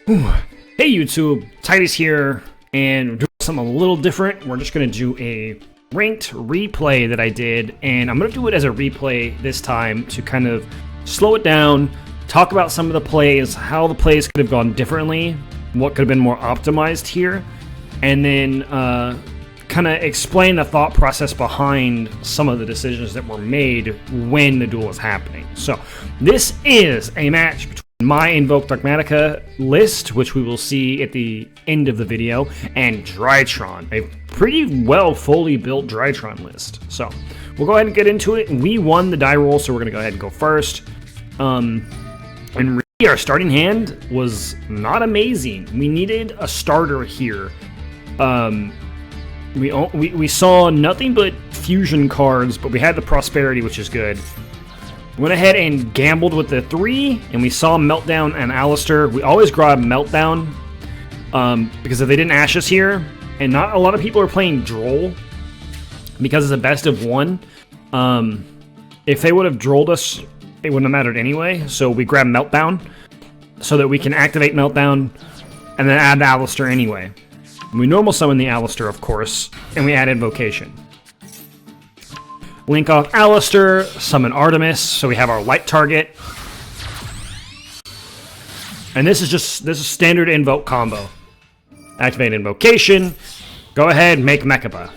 Hey YouTube, Titus here, and we're doing something a little different. We're just going to do a ranked replay that I did, and I'm going to do it as a replay this time to kind of slow it down, talk about some of the plays, how the plays could have gone differently, what could have been more optimized here, and then kind of explain the thought process behind some of the decisions that were made when the duel was happening. So, this is a match between my Invoked Dogmatika list, which we will see at the end of the video, and Drytron, a pretty well fully built Drytron list. So, we'll go ahead and get into it. We won the die roll, so we're going to go ahead and go first. And really, our starting hand was not amazing. We needed a starter here. We saw nothing but fusion cards, but we had the prosperity, which is good. Went ahead and gambled with the 3, and we saw Meltdown and Alistair. We always grab Meltdown, because if they didn't ash us here, and not a lot of people are playing Duel, because it's a best of 1. If they would have Drolled us, it wouldn't have mattered anyway, so we grab Meltdown, so that we can activate Meltdown, and then add Alistair anyway. We normal summon the Alistair, of course, and we add Invocation. Link off Alistair, summon Artemis, so we have our light target. And this is standard invoke combo. Activate Invocation, go ahead, make Mechaba.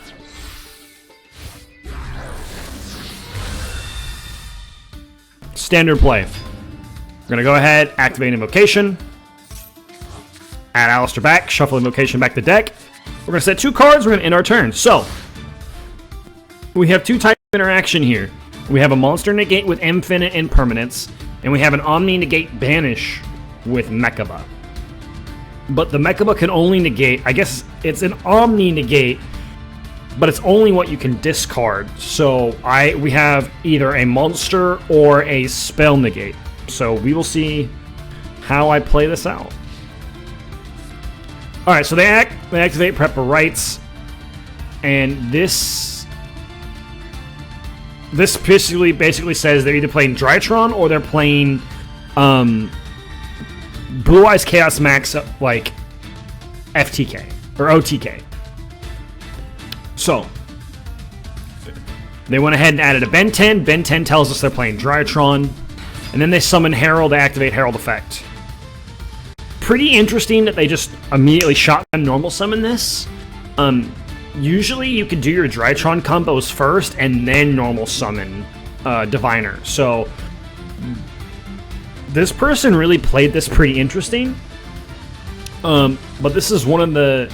Standard play. We're gonna go ahead, activate Invocation, add Alistair back, shuffle Invocation back to deck. We're gonna set 2 cards, we're gonna end our turn. So, we have 2 types of interaction here. We have a monster negate with infinite impermanence, and we have an omni negate banish with Mechaba. But the Mechaba can only negate, I guess it's an omni negate, but it's only what you can discard. So we have either a monster or a spell negate. So we will see how I play this out. Alright, so they activate Prepper Rights, and this basically says they're either playing Drytron or they're playing Blue Eyes Chaos Max like FTK or OTK. So they went ahead and added a Ben 10. Ben 10 tells us they're playing Drytron, and then they summon Herald. They activate Herald effect. Pretty interesting that they just immediately shotgun normal summon this. Usually you could do your Drytron combos first and then normal summon Diviner. So this person really played this pretty interesting. But this is one of the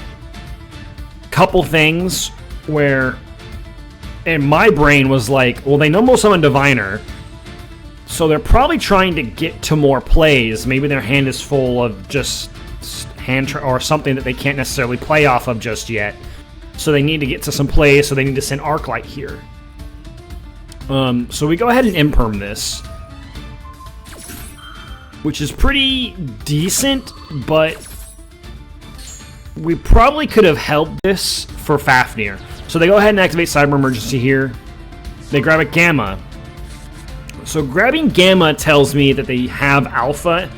couple things where in my brain was like, well, they normal summon Diviner, so they're probably trying to get to more plays. Maybe their hand is full of just or something that they can't necessarily play off of just yet. So they need to get to some plays, so they need to send Arclight here. So we go ahead and imperm this, which is pretty decent, but we probably could have held this for Fafnir. So they go ahead and activate Cyber Emergency here. They grab a Gamma. So grabbing Gamma tells me that they have Alpha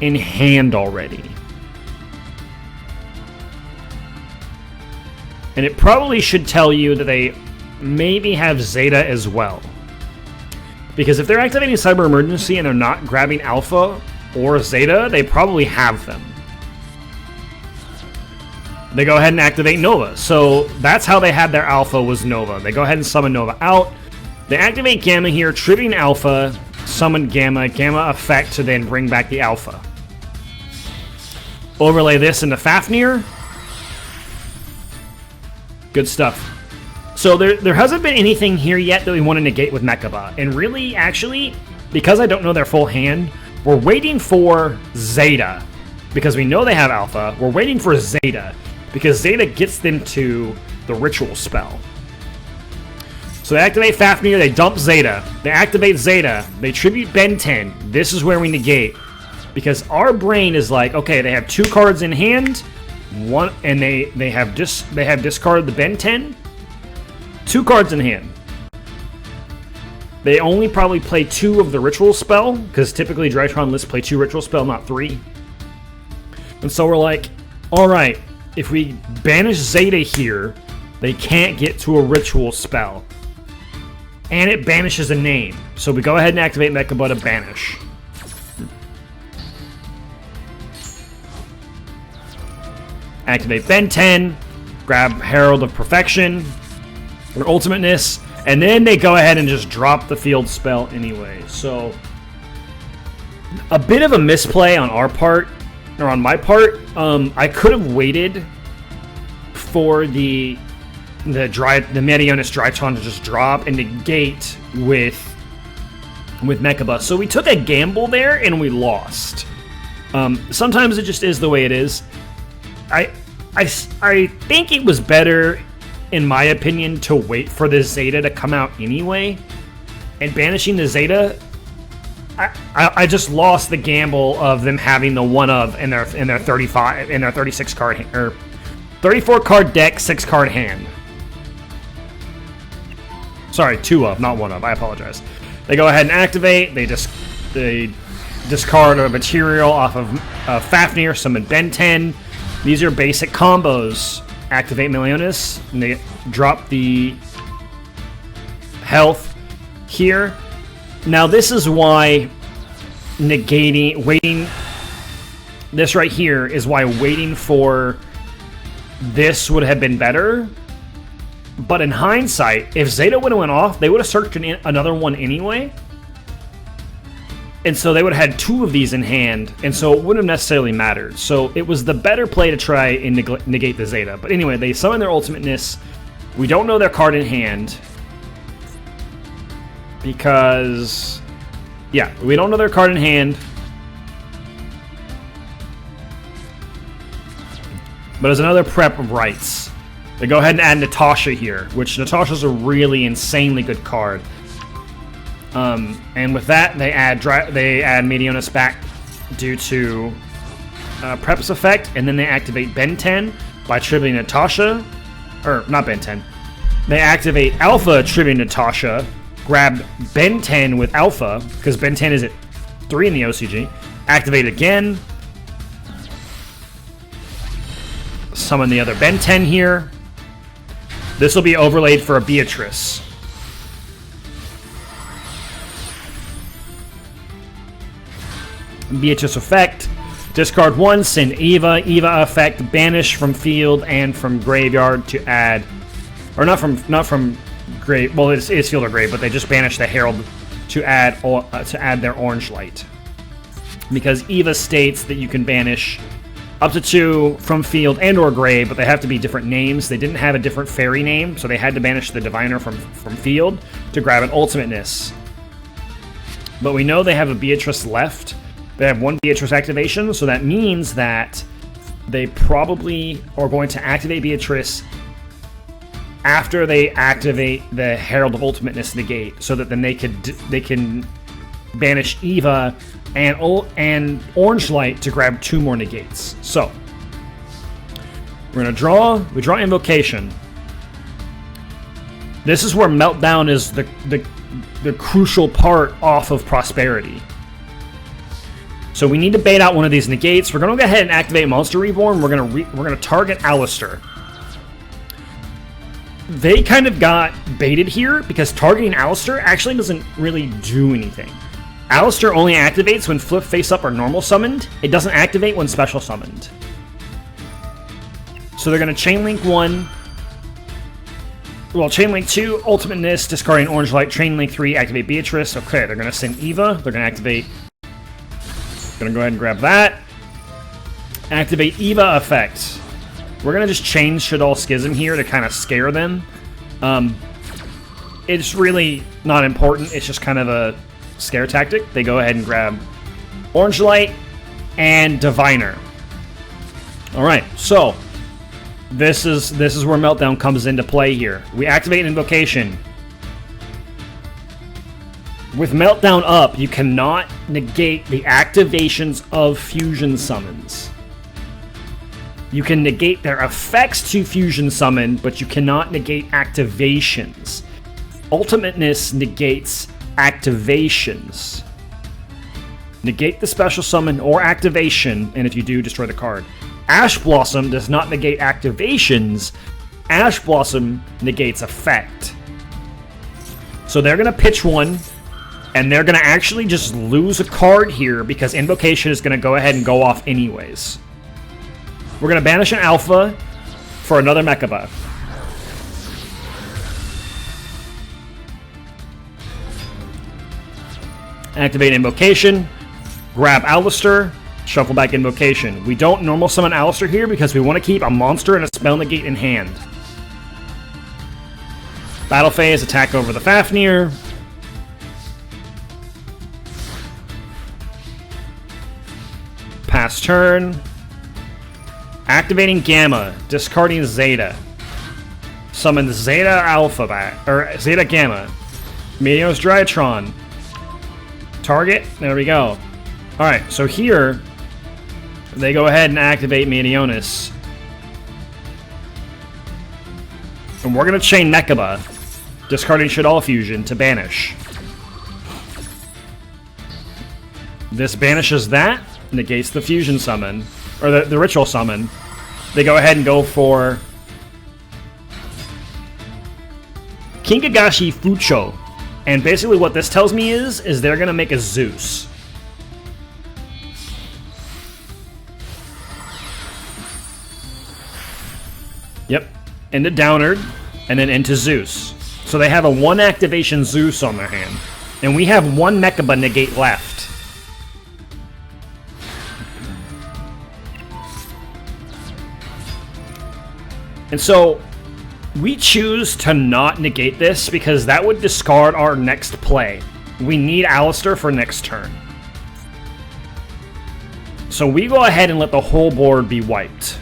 in hand already. And it probably should tell you that they maybe have Zeta as well. Because if they're activating Cyber Emergency and they're not grabbing Alpha or Zeta, they probably have them. They go ahead and activate Nova. So that's how they had their Alpha, was Nova. They go ahead and summon Nova out. They activate Gamma here, triggering Alpha, summon Gamma, Gamma effect to then bring back the Alpha. Overlay this into Fafnir. Good stuff. So there hasn't been anything here yet that we want to negate with Mechaba. And really, actually, because I don't know their full hand, we're waiting for Zeta. Because we know they have Alpha, we're waiting for Zeta. Because Zeta gets them to the Ritual spell. So they activate Fafnir, they dump Zeta. They activate Zeta, they tribute Ben 10. This is where we negate. Because our brain is like, okay, they have 2 cards in hand. One, and they have discarded the Ben 10. 2 cards in hand. They only probably play 2 of the Ritual spell, because typically Drytron lists play 2 Ritual spell, not 3. And so we're like, alright, if we banish Zeta here, they can't get to a ritual spell. And it banishes a name. So we go ahead and activate Mechaba to banish. Activate Ben 10, grab Herald of Perfection, or Ultimateness, and then they go ahead and just drop the field spell anyway. So, a bit of a misplay on our part, or on my part. I could have waited for the Meteonis Drytron to just drop and negate with Mechaba. So we took a gamble there and we lost. Sometimes it just is the way it is. I think it was better, in my opinion, to wait for the Zeta to come out anyway. And banishing the Zeta, I just lost the gamble of them having the one of in their 36 card or 34 card deck, 6 card hand. Sorry, 2 of, not 1 of. I apologize. They go ahead and activate. They discard a material off of Fafnir, summon Ben 10. These are basic combos. Activate Meteonis, and they drop the health here. Now this is why waiting, this right here is why waiting for this would have been better. But in hindsight, if Zeta would have went off, they would have searched another one anyway. And so they would have had 2 of these in hand, and so it wouldn't have necessarily mattered. So it was the better play to try and negate the Zeta. But anyway, they summon their Ultimateness. We don't know their card in hand. Because, yeah, we don't know their card in hand. But there's another prep of rights. They go ahead and add Natasha here, which Natasha's a really insanely good card. And with that, they add Meteonis back due to Prep's effect, and then they activate Ben 10 by tributing Natasha, or not Ben 10. They activate Alpha tributing Natasha, grab Ben 10 with Alpha, because Ben 10 is at 3 in the OCG, activate again, summon the other Ben 10 here. This will be overlaid for a Beatrice. Beatrice effect. Discard 1, send Eva. Eva effect, banish from field and from graveyard to add, or not from grave. Well, it's field or grave, but they just banish the Herald to add their orange light, because Eva states that you can banish up to 2 from field and or grave, but they have to be different names. They didn't have a different fairy name, so they had to banish the Diviner from field to grab an Ultimateness. But we know they have a Beatrice left. They have 1 Beatrice activation, so that means that they probably are going to activate Beatrice after they activate the Herald of Ultimateness negate, so that then they can banish Eva and Orange Light to grab 2 more negates. So we're gonna draw. We draw Invocation. This is where Meltdown is the crucial part off of Prosperity. So we need to bait out one of these negates. We're going to go ahead and activate Monster Reborn. We're going to target Alistair. They kind of got baited here because targeting Alistair actually doesn't really do anything. Alistair only activates when flip face up or normal summoned. It doesn't activate when special summoned. So they're going to Chain Link 1. Well, Chain Link 2, Ultimateness, discarding Orange Light. Chain Link 3, activate Beatrice. Okay, they're going to send Eva. They're going to activate. Gonna go ahead and grab that. Activate Eva effect. We're gonna just change Shaddoll Schism here to kind of scare them. It's really not important. It's just kind of a scare tactic. They go ahead and grab Orange Light and Diviner. All right, so this is where Meltdown comes into play here. We activate Invocation. With Meltdown up, you cannot negate the activations of Fusion Summons. You can negate their effects to Fusion Summon, but you cannot negate activations. Ultimateness negates activations. negate the special summon or activation, and if you do, destroy the card. Ash Blossom does not negate activations. Ash Blossom negates effect. So they're going to pitch one, and they're going to actually just lose a card here because Invocation is going to go ahead and go off anyways. We're going to banish an Alpha for another Mecha buff. Activate Invocation, grab Alistair, shuffle back Invocation. We don't normal summon Alistair here because we want to keep a monster and a spell negate in hand. Battle phase, attack over the Fafnir. Pass turn. Activating Gamma, discarding Zeta. Summon Zeta Alpha back, or Zeta Gamma. Meteos Drytron. Target, there we go. Alright, so here, they go ahead and activate Meteonis. And we're going to chain Mechaba, discarding Shaddoll Fusion to banish. This banishes that, negates the Fusion summon, or the Ritual summon. They go ahead and go for Kinkagashi Fucho. And basically what this tells me is they're going to make a Zeus. Yep. Into Downard, and then into Zeus. So they have a 1 activation Zeus on their hand. And we have 1 Mechaba negate left. And so we choose to not negate this because that would discard our next play. We need Alistair for next turn. So we go ahead and let the whole board be wiped.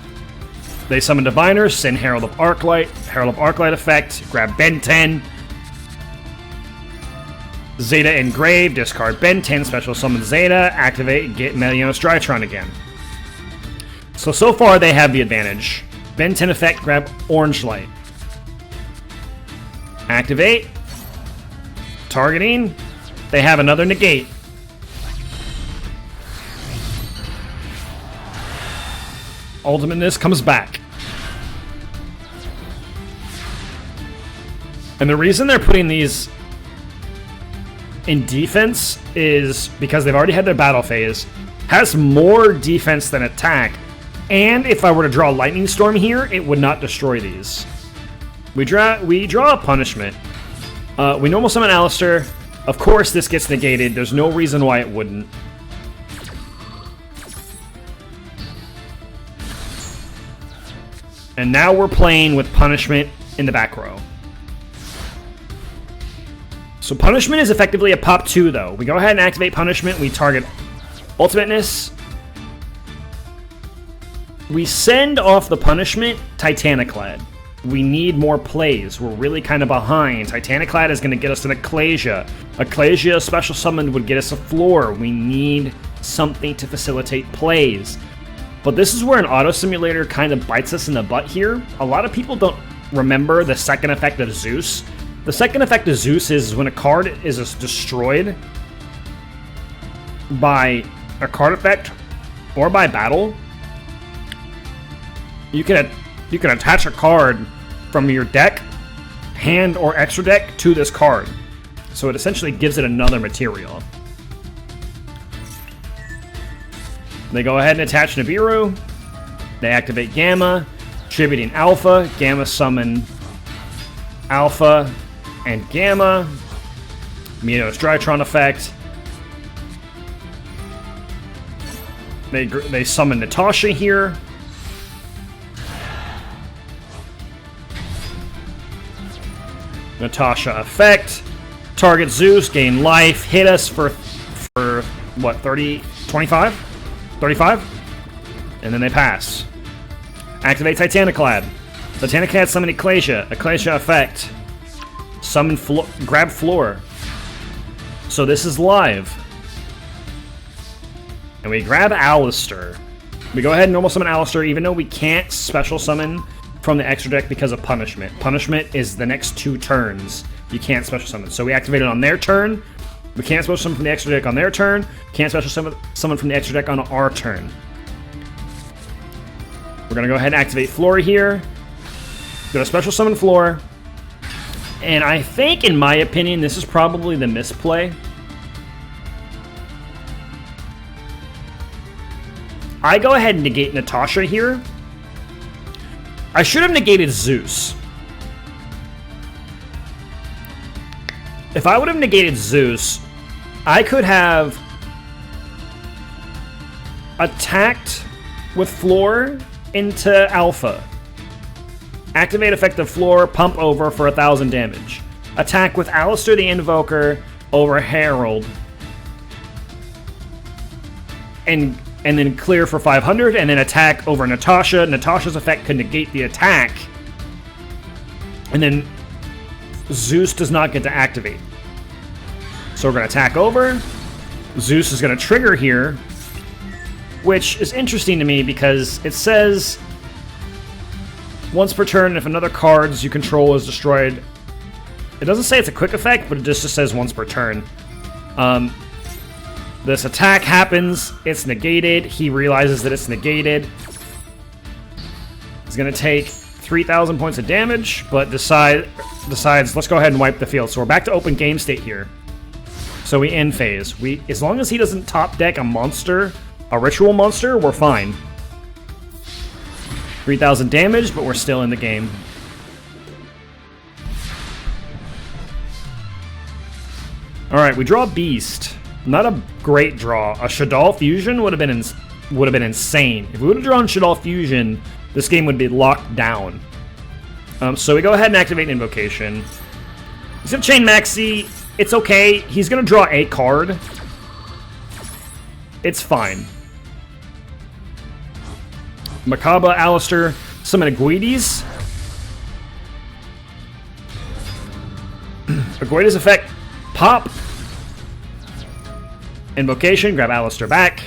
They summon Diviner, send Herald of Arclight effect, grab Ben 10. Zeta Engrave, discard Ben 10, special summon Zeta, activate, get Meteonis Drytron again. So far they have the advantage. Ben 10 effect, grab Orange Light. Activate. Targeting. They have another negate. Ultimateness comes back. And the reason they're putting these in defense is because they've already had their battle phase. Has more defense than attack. And if I were to draw Lightning Storm here, it would not destroy these. We draw a punishment. We normal summon Alistair. Of course this gets negated. There's no reason why it wouldn't. And now we're playing with punishment in the back row. So punishment is effectively a pop 2 though. We go ahead and activate punishment. We target ultimateness. We send off the punishment Titaniclad. We need more plays. We're really kind of behind. Titaniclad is going to get us an Ecclesia. Ecclesia special summon would get us a floor. We need something to facilitate plays. But this is where an auto simulator kind of bites us in the butt here. A lot of people don't remember the second effect of Zeus. The second effect of Zeus is when a card is destroyed by a card effect or by battle, you can attach a card from your deck, hand, or extra deck to this card. So it essentially gives it another material. They go ahead and attach Nibiru. They activate Gamma, tributing Alpha. Gamma summon Alpha and Gamma. Meteos Drytron effect. They summon Natasha here. Natasha effect. Target Zeus, gain life, hit us for what, 30, 25? 35? And then they pass. Activate Titaniclad. Titaniclad summon Ecclesia. Ecclesia effect. Summon grab floor. So this is live. And we grab Alistair. We go ahead and normal summon Alistair, even though we can't special summon from the extra deck because of punishment. Punishment is the next 2 turns. You can't special summon. So we activate it on their turn. We can't special summon from the extra deck on their turn. Can't special summon from the extra deck on our turn. We're going to go ahead and activate Flora here. Going to special summon Flora. And I think, in my opinion, this is probably the misplay. I go ahead and negate Natasha here. I should have negated Zeus. If I would have negated Zeus, I could have attacked with Floor into Alpha. Activate effective Floor, pump over for 1,000 damage. Attack with Alistair the Invoker over Herald. And then clear for 500, and then attack over Natasha. Natasha's effect could negate the attack. And then Zeus does not get to activate. So we're going to attack over. Zeus is going to trigger here, which is interesting to me because it says once per turn, if another card you control is destroyed. It doesn't say it's a quick effect, but it just says once per turn. This attack happens, it's negated, he realizes that it's negated. He's going to take 3,000 points of damage, but decides, let's go ahead and wipe the field. So we're back to open game state here. So we end phase. As long as he doesn't top deck a monster, a ritual monster, we're fine. 3,000 damage, but we're still in the game. Alright, we draw Beast. Not a great draw. A Shaddoll Fusion would have been insane. If we would have drawn Shaddoll Fusion, this game would be locked down. So we go ahead and activate Invocation. He's gonna chain Maxi. It's okay. He's gonna draw a card. It's fine. Makaba, Alistair, summon Aguides. Aguides effect, pop. Invocation, grab Alistair back.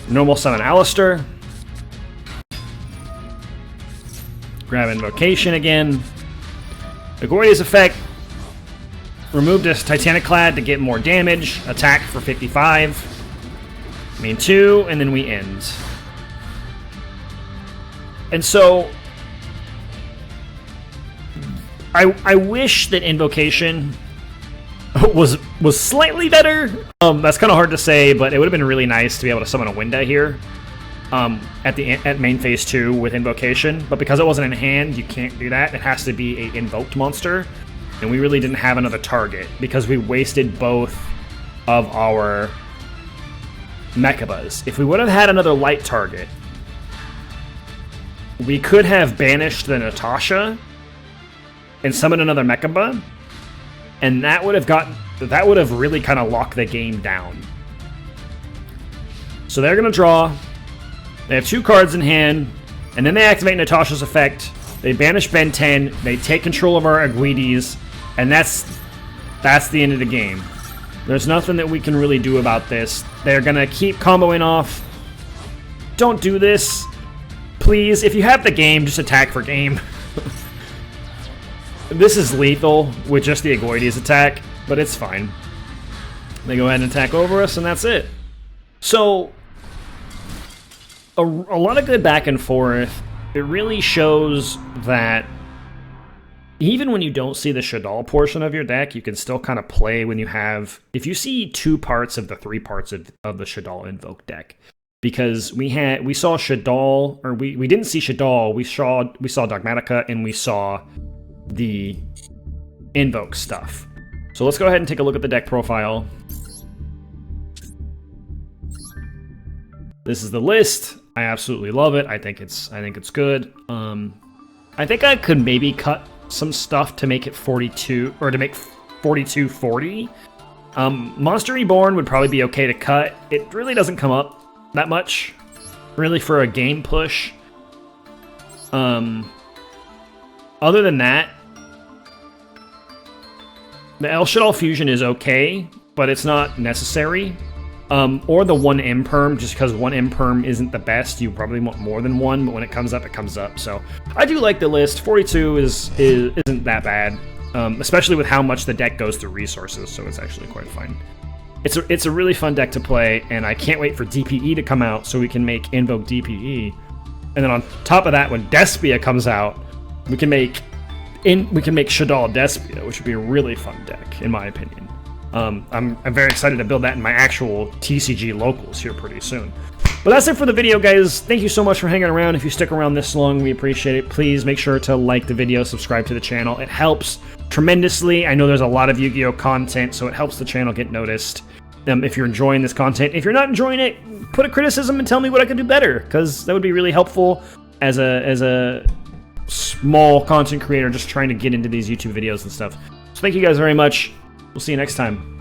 Normal summon Alistair. Grab Invocation again. Aguides effect, remove this Titanic Clad to get more damage. Attack for 55. Main 2, and then we end. And so, I wish that Invocation was slightly better. That's kind of hard to say, but it would have been really nice to be able to summon a Winda here at main phase 2 with Invocation. But because it wasn't in hand, you can't do that. It has to be a invoked monster, and we really didn't have another target because we wasted both of our Mechabas. If we would have had another light target, we could have banished the Natasha and summoned another Mechaba. And that would have really kind of locked the game down. So they're going to draw. They have 2 cards in hand. And then they activate Natasha's effect. They banish Ben 10. They take control of our Aguides. And that's the end of the game. There's nothing that we can really do about this. They're going to keep comboing off. Don't do this. Please, if you have the game, just attack for game. This is lethal with just the Aguides attack, but it's fine. They go ahead and attack over us, and that's it. So, a lot of good back and forth. It really shows that even when you don't see the Shaddoll portion of your deck, you can still kind of play when you have... If you see 2 parts of the 3 parts of the Shaddoll Invoked deck. Because we saw Shaddoll, or we didn't see Shaddoll, we saw Dogmatika, and we saw the Invoke stuff. So let's go ahead and take a look at the deck profile. This is the list. I absolutely love it. I think it's good. I think I could maybe cut some stuff to make it 42, or to make 42 40. Monster Reborn would probably be okay to cut. It really doesn't come up that much, really, for a game push. Other than that, the El Shaddoll Fusion is okay, but it's not necessary. Or the 1 Imperm, just because 1 Imperm isn't the best. You probably want more than 1, but when it comes up, it comes up. So I do like the list. 42 isn't that bad. especially with how much the deck goes through resources, so it's actually quite fun. It's a really fun deck to play, and I can't wait for DPE to come out so we can make Invoked DPE. And then on top of that, when Despia comes out, we can make Shaddoll Despia, which would be a really fun deck, in my opinion. I'm very excited to build that in my actual TCG locals here pretty soon. But that's it for the video, guys. Thank you so much for hanging around. If you stick around this long, we appreciate it. Please make sure to like the video, subscribe to the channel. It helps tremendously. I know there's a lot of Yu-Gi-Oh! Content, so it helps the channel get noticed. If you're enjoying this content. If you're not enjoying it, put a criticism and tell me what I can do better, because that would be really helpful as a small content creator just trying to get into these YouTube videos and stuff. So thank you guys very much. We'll see you next time.